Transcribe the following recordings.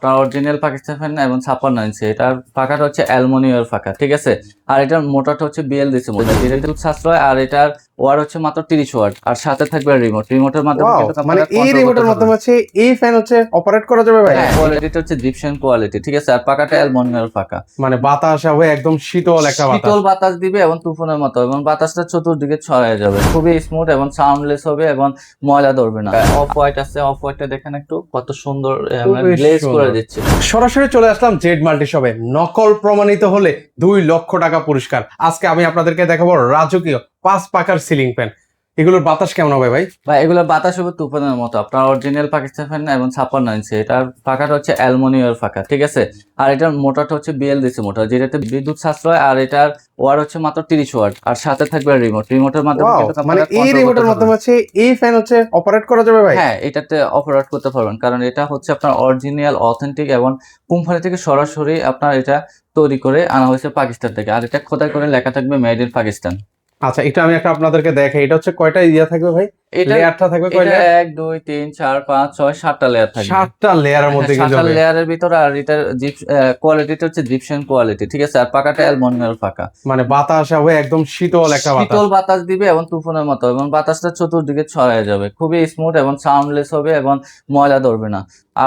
আপনার original Pakistan fan এবং 56 ইঞ্চি। এটার পাকাটা হচ্ছে অ্যালুমিনিয়ামের পাকা, ঠিক আছে। আর এটার মোটরটা হচ্ছে বিএলডিসি মোটর, যেটা দুধ সাশ্রয়। আর এটার ওয়াট হচ্ছে মাত্র 30 ওয়াট, আর সাথে থাকবে রিমোটের মাধ্যমে ওয়াও, কিন্তু মানে আপনারা এই কন্ট্রোল করতে রিমোটের মাধ্যমে পারবেন। হচ্ছে এই ফ্যান হচ্ছে অপারেট করা যাবে ভাই? হ্যাঁ, কোয়ালিটিটা হচ্ছে জিপশন কোয়ালিটি, ঠিক আছে। আর পাকাটা অ্যালুমিনিয়ামের পাকা, মানে বাতাস হবে একদম শীতল একটা বাতাস। শীতল বাতাস দিবে এবং তুফানের মতো, এবং বাতাসটা চতুর্দিকে ছড়ায় যাবে, খুবই স্মুথ এবং সাউন্ডলেস হবে এবং ময়লা ধরবে না। অফ হোয়াইট আছে, অফ হোয়াইটটা দেখেন একটু কত সুন্দর খুবই গ্লেজ করে সুন্দর। দিচ্ছে। সরাসরি চলে আসলাম জেড মাল্টি শপে। নকল প্রমাণিত হলে 2 লক্ষ টাকা পুরস্কার। আজকে আমি আপনাদেরকে দেখাবো রাজকীয় 5 পাকার সিলিং ফ্যান। এগুলোর বাতাস কেমন হবে ভাই? বা এগুলো বাতাস হবে তুফানের মতো। আপনার অরিজিনাল পাকিস্তান ফ্যান এবং 56 ইঞ্চি। এটার পাকাটা হচ্ছে অ্যালুমিনিয়ামের পাকা, ঠিক আছে। আর এটার মোটরটা হচ্ছে বিএলডিসি মোটর, যেটাতে বিদ্যুৎ সাশ্রয়। আর এটার ওয়াট হচ্ছে মাত্র 30 ওয়াট, আর সাথে থাকবে রিমোটের মাধ্যমে ওয়াও, কিন্তু মানে আপনারা এই কন্ট্রোল করতে রিমোটের পারবেন। মাধ্যমে হচ্ছে এই ফ্যান হচ্ছে অপারেট করা যাবে ভাই? হ্যাঁ, এটাতে অপারেট করতে পারবেন, কারণ এটা হচ্ছে আপনার অরিজিনাল অথেন্টিক এবং কোম্পানি থেকে সরাসরি আপনার এটা তৈরি করে আনা হয়েছে পাকিস্তান থেকে। আর এটা খোদাই করে লেখা থাকবে মেড ইন পাকিস্তান। আচ্ছা, এটা আমি একটা আপনাদেরকে দেখাই। এটা হচ্ছে কয়টা ইয়া থাকবে ভাই? এটা লেয়ারটা থাকবে কয় এটা লেয়ার? 1 2 3 4 5 6 7টা লেয়ার থাকবে। 7টা লেয়ারের মধ্যে কিন্তু 7টা হবে। লেয়ারের ভিতরে। আর এটার কোয়ালিটিটা হচ্ছে জিপশন কোয়ালিটি, ঠিক আছে। আর পাকাটা অ্যালুমিনিয়ামের পাকা, মানে বাতাস হবে একদম শীতল একটা বাতাস। শীতল বাতাস দিবে এবং তুফানের মতো, এবং বাতাসটা চতুর্দিকে ছড়ায় যাবে, খুবই স্মুথ এবং সাউন্ডলেস হবে এবং ময়লা ধরবে না।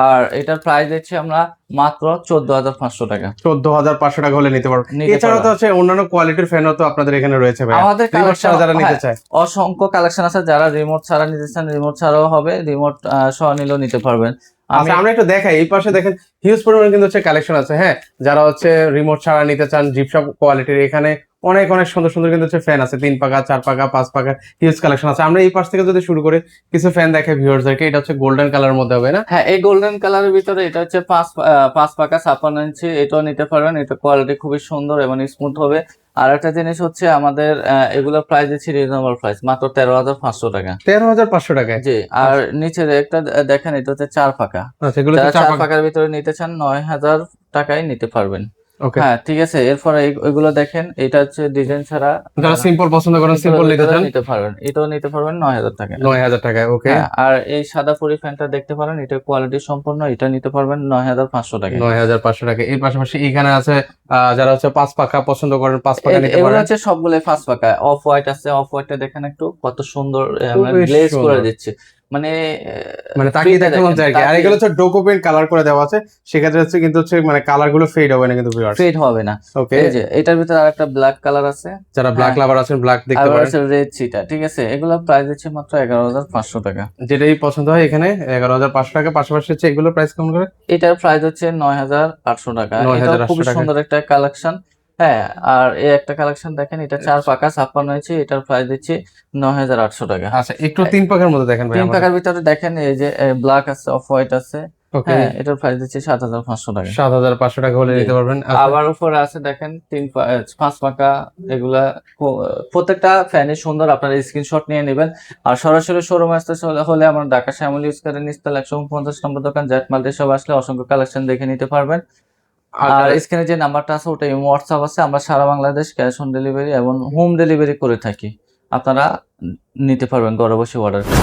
আর এটার প্রাইস দিচ্ছি আমরা মাত্র 14,500 টাকা। 14,500 টাকা হলে নিতে পারবো। নিতে এছাড়াও তো পারবেন। হচ্ছে অন্যান্য কোয়ালিটির ফ্যানও তো আপনাদের এখানে রয়েছে ভাই। আমাদের রিমোট কালেকশন ছাড়া যারা নিতে চায়। অসংখ্য কালেকশন আছে। যারা রিমোট ছাড়া নিতে চান, রিমোট ছাড়াও হবে, রিমোট সহ নিলেও নিতে পারবেন। আমি আচ্ছা, আমরা একটু দেখাই। এই পাশে দেখেন হিউজ পরিমাণে কিন্তু হচ্ছে কালেকশন আছে। হ্যাঁ, যারা হচ্ছে রিমোট ছাড়া নিতে চান জিপসম কোয়ালিটির, এখানে অনেক অনেক সুন্দর সুন্দর কিন্তু হচ্ছে ফ্যান আছে। 3 পাকা, 4 পাকা, 5 পাকা, হিউজ কালেকশন আছে। আমরা এই পাশ থেকে যদি শুরু করে কিছু ফ্যান দেখাই ভিউয়ার্সদেরকে। এটা হচ্ছে গোল্ডেন কালারের মধ্যে হবে না? হ্যাঁ, এই গোল্ডেন কালারের ভিতরে এটা হচ্ছে 5 পাকা 56 ইঞ্চি, এটাও নিতে পারবেন। এটা কোয়ালিটি খুবই সুন্দর এবং স্মুথ হবে। আর একটা জিনিস হচ্ছে আমাদের এগুলোর প্রাইস দিচ্ছি রিজনেবল প্রাইস, মাত্র 13,500 টাকা। 13,500 টাকায়? জি। আর নিচের একটা দেখেন, এটা হচ্ছে 4 পাকা। আচ্ছা, এগুলো যারা হচ্ছে 4 4 পাকা। পাকার ভিতরে নিতে চান 9,000 টাকায় নিতে পারবেন। ওকে। হ্যাঁ, ঠিক আছে। এরপরে ওইগুলো দেখেন, এটা হচ্ছে ডিজাইন ছাড়া। যারা সিম্পল পছন্দ করেন, সিম্পল নিতে চান, নিতে পারবেন, এটাও নিতে পারবেন 9,000 টাকা। 9,000 টাকায়। ওকে। হ্যাঁ, আর এই সাদা পরি ফ্যানটা দেখতে পারেন, এটা কোয়ালিটি সম্পন্ন, এটা নিতে পারবেন 9,500 টাকায়। 9,500 টাকা। এর পাশাপাশি এখানে আছে যারা হচ্ছে 5 পাকা পছন্দ করেন, 5 পাকা নিতে এগুলো পারেন। হচ্ছে সবগুলো 5 পাকা। অফ হোয়াইট আছে, অফ হোয়াইটটা দেখেন একটু কত সুন্দর খুবই গ্লেজ করে সুন্দর। দিচ্ছে, মানে মানে তাকিয়ে ফ্রিতে দেখতে মন চায় আর কি। আর এগুলো হচ্ছে ডোকো পেইন্ট কালার করে দেওয়া আছে। সেক্ষেত্রে হচ্ছে কিন্তু হচ্ছে মানে কালার গুলো ফেড হবে না কিন্তু ভিউয়ার্স। ফেড হবে না। ওকে। এই যে এটার ভিতরে আরেকটা ব্ল্যাক কালার আছে। যারা ব্ল্যাক লাভার আছেন ব্ল্যাক দেখতে আবার পারেন। আছে রেড চিটা, ঠিক আছে। এগুলো প্রাইস হচ্ছে মাত্র 11,500 টাকা। যেটাই পছন্দ হয় এখানে 11,500 টাকা। পাশাপাশি হচ্ছে এগুলোর প্রাইস কেমন করে? এটার প্রাইস হচ্ছে 9,800 টাকা। এটাও 9,800 খুবই টাকা। সুন্দর একটা কালেকশন। হ্যাঁ, আর এই একটা কালেকশন দেখেন, এটা 4 পাকা 56 ইঞ্চি, এটার প্রাইস দিচ্ছি 9,800 টাকা। আচ্ছা, একটু 3 পাকার মধ্যে দেখেন ভাই 3 আমাদের। পাকার ভিতরে দেখেন, এই যে ব্ল্যাক আছে, অফ হোয়াইট আছে। ওকে। হ্যাঁ, এটার প্রাইস দিচ্ছি 7,500 টাকা। 7,500 টাকা হলে জি। নিতে পারবেন। আচ্ছা। আবার উপরে আছে দেখেন 5 পাকা। এগুলা প্রত্যেকটা ফ্যানই সুন্দর, আপনারা স্ক্রিনশট নিয়ে নেবেন। আর সরাসরি শোরুমে আসতে হলে আমার ঢাকা শ্যামলী ইউজ করে নিস্তাল 149 নম্বর দোকান জেড মাল্টি সব আসলে অসংখ্য কালেকশন দেখে নিতে পারবেন। আর স্ক্রিনে যে নাম্বারটা আছে ওটা হোয়াটসঅ্যাপ আছে। আমরা সারা বাংলাদেশ ক্যাশ অন ডেলিভারি এবং হোম ডেলিভারি করে থাকি। আপনারা নিতে পারবেন ঘরে বসে অর্ডার করে।